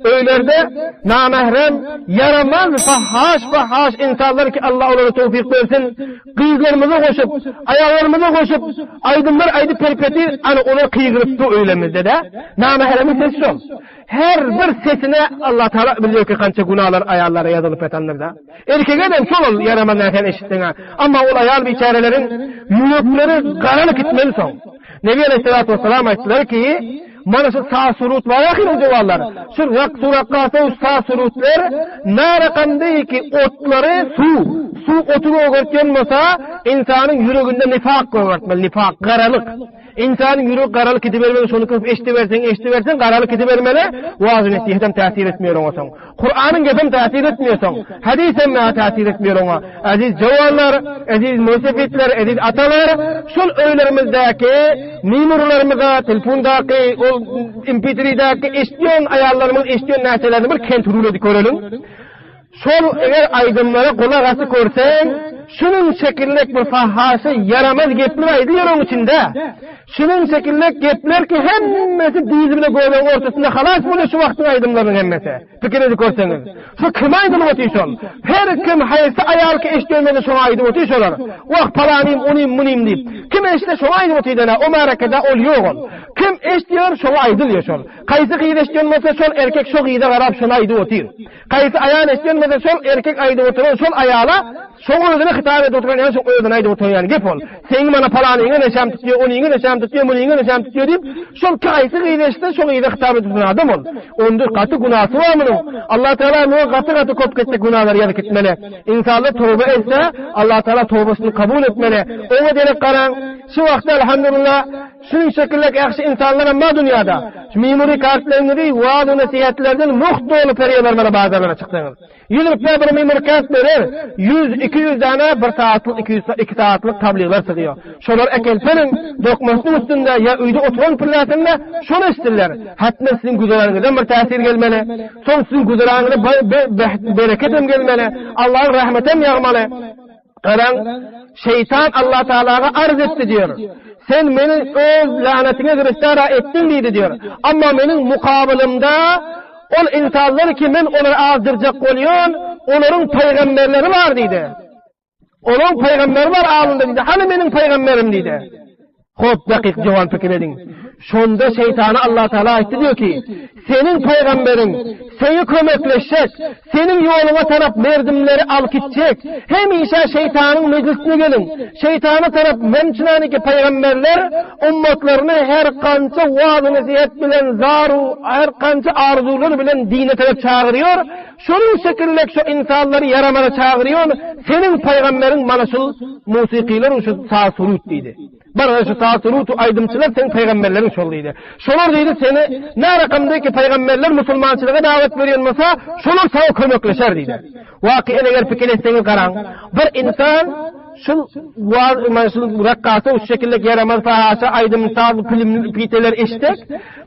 öylerde namahrem, yaramaz, fahaş insanlar ki Allah onlara tevfik versin, kıyıklarımıza koşup, ayağlarımıza koşup, aydınlar aydı perpeti, hani onu kıygırıptı öylemizde de, namahremin sesi ol. Her bir sesine Allah Teala biliyor ki kança günahlar ayarlara yazılıp etenler de. Erkek adam sol ol yaramaz nereden eşittiğine. Ama o ayar biçarelerin yürekleri karanlık etmeli son. Nebi Aleyhisselatü Vesselam ayettiler ki, mana şu sağ surut var ya ki duvarlar. Şu surakası sağ surutlar ne rakamda ki otları su otunu öğretkenmese insanın yüreğinde nifak öğretmeli, nifak, karalık. İnsanın yüreği karalık edivermeli, şunu kılıp eşti versen karalık edivermeli, vaazı nesihetem tesir etmiyor ona son. Kur'an'ın gefem tesir etmiyor son. Hadisem ne tesir etmiyor ona. Aziz cavanlar, aziz musafirler, aziz atalar, şul öylerimizdeki, mimurlarımıza, telefondaki, o MP3'deki eştiyon ayarlarımız, eştiyon neselerini bir kenturulu dikorelim. Şol eğer aydınlara kulak ası korsen, şunun şekillik bir fahhası yaramaz gepler aydiyor onun içinde. Şunun şekillik gepler ki hemmesi dizimine koyduğun ortasında halas buluyor şu vaktin aydınların hemmesi. Fikirinizi korseniz. Şu kim aydın otuysun? Her kim hayırsa ayar ki eşliyormeni şuna aydın otuysunlar. Vak palaniyim, oniyim, muniyim deyip. Kim eşle şuna aydın otuydana o merakede oluyor ol. Kim eşliyor şuna aydılıyor şol. Kayısı kıyıda eşliyormasa şol erkek şok iyide garab şuna aydın otuyor. Kayısı ayağın eşliyormasa şol erkek aydın oturuyor şol ayağla şol özüne hitap edip oturan yani şol özüne aydın oturuyor yani gep ol. Senin bana palaniyine neşem tutuyor, oniyine neşem tutuyor, muniyine neşem tutuyor deyip şol kayısı kıyıda eşliyor şol iyide hitap edip adam ol. Ondur katı günahsı var mı? Allah Teala ne katı kop kettik günahları yazık etmeli. İnsanlar tövbe etse Allah Teala tövbesini kabul etmeli. Ona derek karan şu vakti elhamdülillah şunun şekilde yakşı insanlar ama dünyada mimuri kartlarını vaad-ı nasihatlerden muhtolu periyolarına bazılarına çıktınız. 100 rupiya bir mimuri kart verir. 100-200 tane bir saatlik 2 saatlik tabliğler sıkıyor. Şolar ekelpenin dokmasının üstünde ya uydu oturan pırlatında şunu isterler. Hatta sizin güzeranınızdan bir tesir gelmeli. Son sizin güzeranınızda bereketim gelmeli. Allah'ın rahmetim yağmalı. Karan şeytan Allah Teala'ya arz etti diyor. Sen benim öz lanetine restara ettin dedi diyor. Ama benim mukabilimde o insanlar ki ben onları azdıracak oluyor, onların peygamberleri var dedi. Onun peygamberi var ağzında dedi. Hani benim peygamberim dedi. Hop dakik cavan fikir edin. Şunda şeytanı Allah Teala etti diyor ki senin peygamberin seni kömekleşecek, senin yoluna taraf merdimleri al gidecek. Hem işe şeytanın meclisine gelin. Şeytanı taraf memçinaniki peygamberler ummatlarını her kança vaaz-ı nasihat bilen zaru, her kança arzuları bilen dine taraf çağırıyor. Şunun şekilde şu insanları yaramara çağırıyor. Senin peygamberin bana şu musikiler şu sağ surut dedi. Bana şu taassurutu aydımçılar senin peygamberlerin şolluydu. Şolar deydi seni ne rakamdaki peygamberler musulmançılığa davet veriyormasa şolar sana kömekleşer deydi. Vakiyen eğer fikirleşseniz karan bir insan şu rakkası o şekilde yaramaz fahasa aydımsal piteler eşitek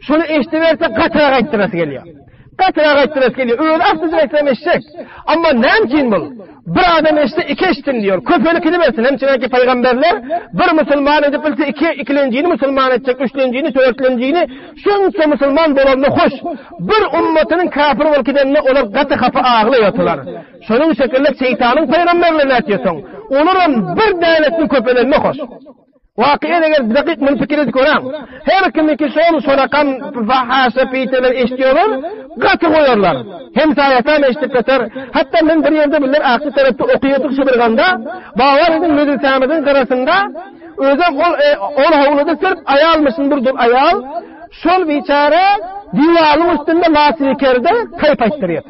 şunu eştiverse katıra gaytırası geliyor. Katıra gaytırası geliyor. Öyle aslıca eklemeşecek. Ama ne için bu? Bir adam işte iki eşittim diyor. Köpölük edemezsin. Hemçineki peygamberler bir Müslüman edip bilse ikilenciğini Müslüman edecek, üçlenciğini, dörtlenciğini şunca Müslüman dolarına hoş. Bir ümmetinin kafir ülkedenine olur katı kapı ağlı yatılar. Şunun şekilde şeytanın peygamberlerine etiyorsun. Onların bir devletin köpelerine hoş. Vakiyen eğer dakik min fikri koyam. Her kimiki son rakam fahasa piteler eşliyorlar, katı koyuyorlar. Hem sayatan eşlik eder. Hatta ben bir yerde bilir aklı tarafta okuyorduk şu bir ganda. Bağvarızın müdüsamızın karasında özüm ol havluda sırf ayalmışın bir dur ayal. Şol biçare divalın üstünde lasikerde kayıp açtırıyor.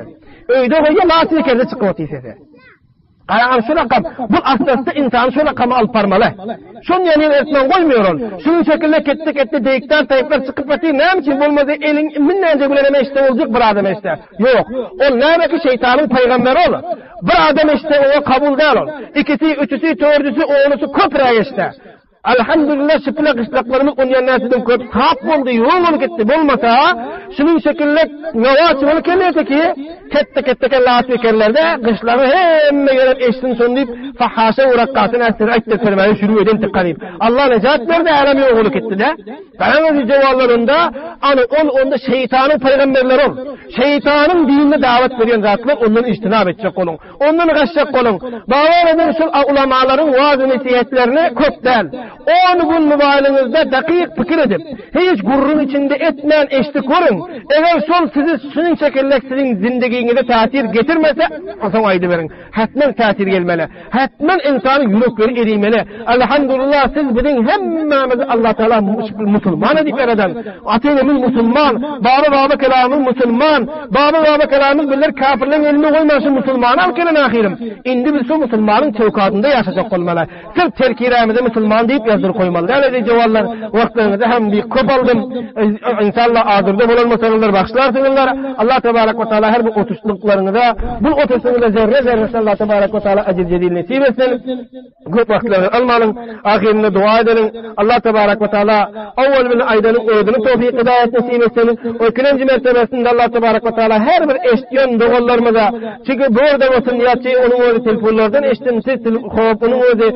Öyle koyuyor lasikerde çıkıyor sesi. Ayağım şu rakam, bu aslında insan şu rakamı alıp parmalı. Şunun yanına etmen koymuyor. Şunun şekilde ketti deyikler, tayıklar çıkıp batıyor. Ne için bulmadı elin minnence bileneme işte olacak bir adam işte. Yok. O ne ki şeytanın peygamberi olur. Bir adam işte o kabul değil ol. İkisi, üçüsü, dördüsü, oğlusu köprüye işte. Alhamdulillah şıplak ıslaklarımız onun yanlarından köp sap oldu, yoğun olup gitti. Olmasa, şunun şekilde navaçı olup gelmedi ki, kette kellat vekerlerde, kışları hemme gelen eşsin son deyip, fahhaşa uğrakkatın esir ayette sermeni şuru eden tıkkarıyım. Allah necat verdi, alem yoğun olup gitti de. Karanızı cevallarında, onda şeytanın peygamberleri ol. Şeytanın dinine davet veriyen zatlar, ondan iştinab edecek olun. Ondan kaçacak olun. Bağlar eden şu ulamaların vaaz-ı nesihetlerini köp değil. 10 gün mübahilinizde dakik fikir edip, hiç gurrun içinde etmeyen eşlik korun. Eğer sol sizi şunun şekilde sizin zindiğinize tatir getirmese, o zaman aydı verin. Hatmen tatir gelmeli. Hatmen insanın yürekleri erimeli. Elhamdülillah siz bizim hemmemiz Allah Teala Müslüman edip veren. Ateynemiz Müslüman, baba kelamımız Müslüman, baba kelamımız bilir kafirlerin eline koymasın Müslüman alkenen ahirim. İndi biz o Müslümanın çevkatında yaşayacak olmalı. Sırf terkiremize Müslüman deyip yazdır koymalı. Öyle cevallar vaktlarınızda hem bir köp aldım. İnşallah adırda bulanmasanızlar, bakışlarsınızlar. Allah Tebarek ve Teala her bu otuşluklarınıza, bu otuşluğunuza zerre Allah Tebarek ve Teala acil cedil nesip etsin. Köp vaktlarını almalın. Ahirinde dua edelim. Allah Tebarek ve Teala avval bin aydanın ödünü tevfik hidayet nesip etsin. O ikinci mertebesinde Allah Tebarek ve Teala her bir eştiyon doğullarımıza, çünkü bu orada olsun yatçı onun öyle telefonlardan eştin, siz onun öyle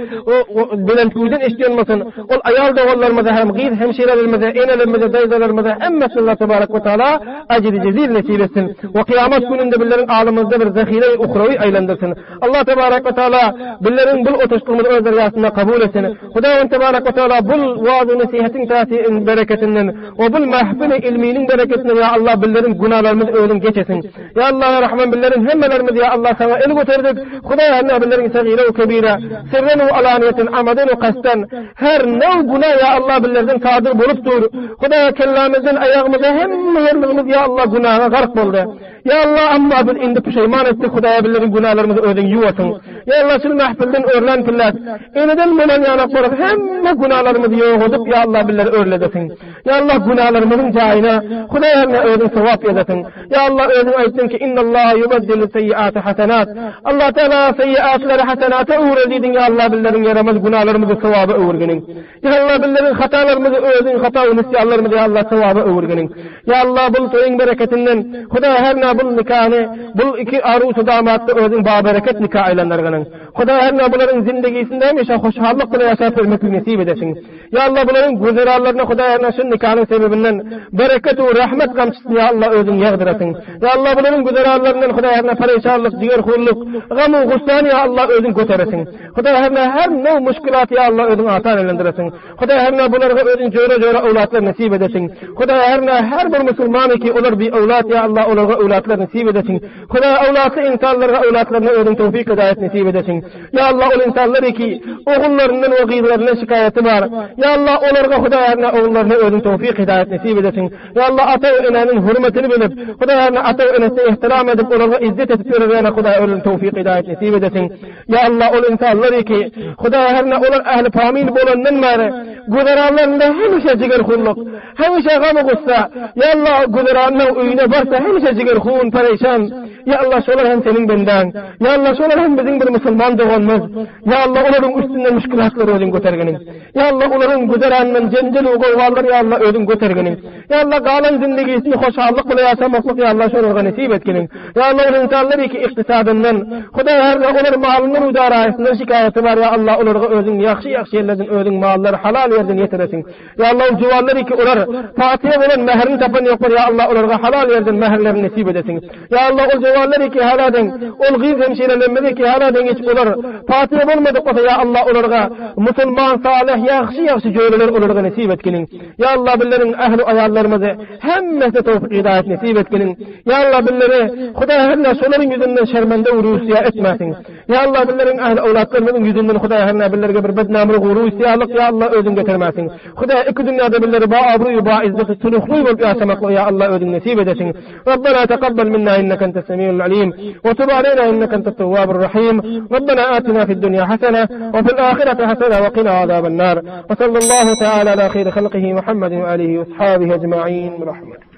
Bülentü'den eşliyormasın. Ol ayal doğullarımıza hem gıyr, hemşirelerimize, enelerimize, dayızalarımıza, emmesi Allah Tebarek ve Teala acili cezil nesip etsin. Ve kıyamet gününde billerin alımızda bir zahire-i uhravi aylandırsın. Allah Tebarek ve Teala billerin bu otuşluğumuzu öz deryasında kabul etsin. Hudavun Tebarek ve Teala bu vaaz-ı nesihetin tasirin bereketinden, o bu mahfil ilminin bereketinden ya Allah billerin günahlarımızı öğün geçesin. Ya Allah Rahman billerin hemmelerimizi ya Allah sana el götürdük. Hudaya billerin sagire ve kebire, sirren ve alaniyetin, amaden ve kasten, her nev günah ya Allah billerden sadır bulup dur. Hudaya kellamızdan ayağımıza hem yerimiz ya Allah günaha gark oldu. Ya Allah amma biz indi pişeyman ettik Hudaya billerin günahlarımızı ödün yuvasın. Ya Allah şu mahfilden örlen pillat. Eneden mulan yanak bulup hemme günahlarımızı yoğuk edip ya Allah billeri örledesin. Ya Allah günahlarımızın cayına Hudaya ödün sevap yedesin. Ya Allah ödün ayettin ki innallâhe yubeddilü seyyiatı hasenat. Allah Teala seyyiatları hasenata uğradidin ya Allah billerin yaramaz günahlarımızı sevabı uğurginin. Ya Allah billerin hatalarımızı ödün hata unisyanlarımızı ya Allah sevabı uğurginin. Ya Allah bul toyun bereketinden Hudaya her bul nikahını, bul iki arusu damatlı özün babereket nikah aylanlarının. Hudaya her bunların zindegisinde hemşe hoşhallık bile yaşayıp ölmekli nesip edesin. Ya Allah bunların güzerallarına Hudaya her şu nikahının sebebinden bereket ve rahmet kamçısını ya Allah özün yağdırasın. Ya Allah bunların güzerallarından Hudaya her perişanlık, diğer hulluk, gamı guslanı ya Allah özün göteresin. Hudaya her ne müşkilat ya Allah özün atan elendiresin. Hudaya her bunlara özün cöre evlatlar nasip edesin. Hudaya her bir Müslüman ki olur bir evlat ya Allah onlara evlatlar nasip edesin. Hudaya evlatlı insanlara evlatlarına özün tevfik hidayet nasip edesin. Ya Allah o insanları ki oğullarından ve gıylarından şikayeti var. Ya Allah onlara Hudaya oğullarına özün tevfik hidayet nasip edesin. Ya Allah ata ve enenin hürmetini bilip Hudaya ata ve enesine ihtiram edip onlara izzet edip görevlerine Hudaya özün tevfik hidayet nasip edesin. Ya Allah o insanları ki Hudaya onlar ahli pamin bolandan mare güzerallarında hemşe ciger kulluk, hemşe gamı gussa. Ya Allah güzeranın uyuna varsa hemşe ciger hun perişan. Ya Allah şolar hem senin benden. Ya Allah şolar hem bizim bir Müslüman doğanmaz. Ya Allah onların üstünden müşkilatları özün götergenin. Ya Allah onların güzeranın cenceli uğurlar ya Allah özün götergenin. Ya Allah galan zindegisini hoşhallık bile yaşamaklık ya Allah şolarga nasip etkenin. Ya Allah onun insanları ki iktisadından Hudaya her onların malının udarayısından şikayeti var ya Allah onlara özün yaxşı yerlerden özün malları halal yerden yetiresin. Ya Allah o civarları ki onlar Fatih'e olan mehrini tapan yoklar ya Allah onlara halal yerden meherlerini nasip edesin. Ya Allah o civarları ki haladen ol gıyz hemşirelenmedi ki haladen hiç onlar Fatih'e olmadık olsa ya Allah onlara Müslüman salih yaxşı cöyleler onlara nasip etkenin. Ya Allah billerin ehli ayarlarımızı hemmesi tevfik hidayet nasip etkenin. Ya Allah billeri Hudaya herle şoların yüzünden şermende uğrusiya etmesin. Ya Allah billerin ehli evlatlarımızın yüzünden Hudaya herle billerge bir bednamlık uğrusiyalık ya Allah özün getirmesin. Hudaya iki dünyada billeri ba abruyu ba izzeti suluhluy olup yaşamakla ya Allah özün nasip edesin. Rabbena teqabbal minna innaka entes semiul alim ve tub aleyna innaka entet tevvabur rahim. Rabbena atina fid dunya hasene ve fil ahireti hasene ve qina azaban nar. Ve sallallahu teala ala khayri halqihi Muhammedin ve alihi ve ashabihi ecma'in. Rahmet.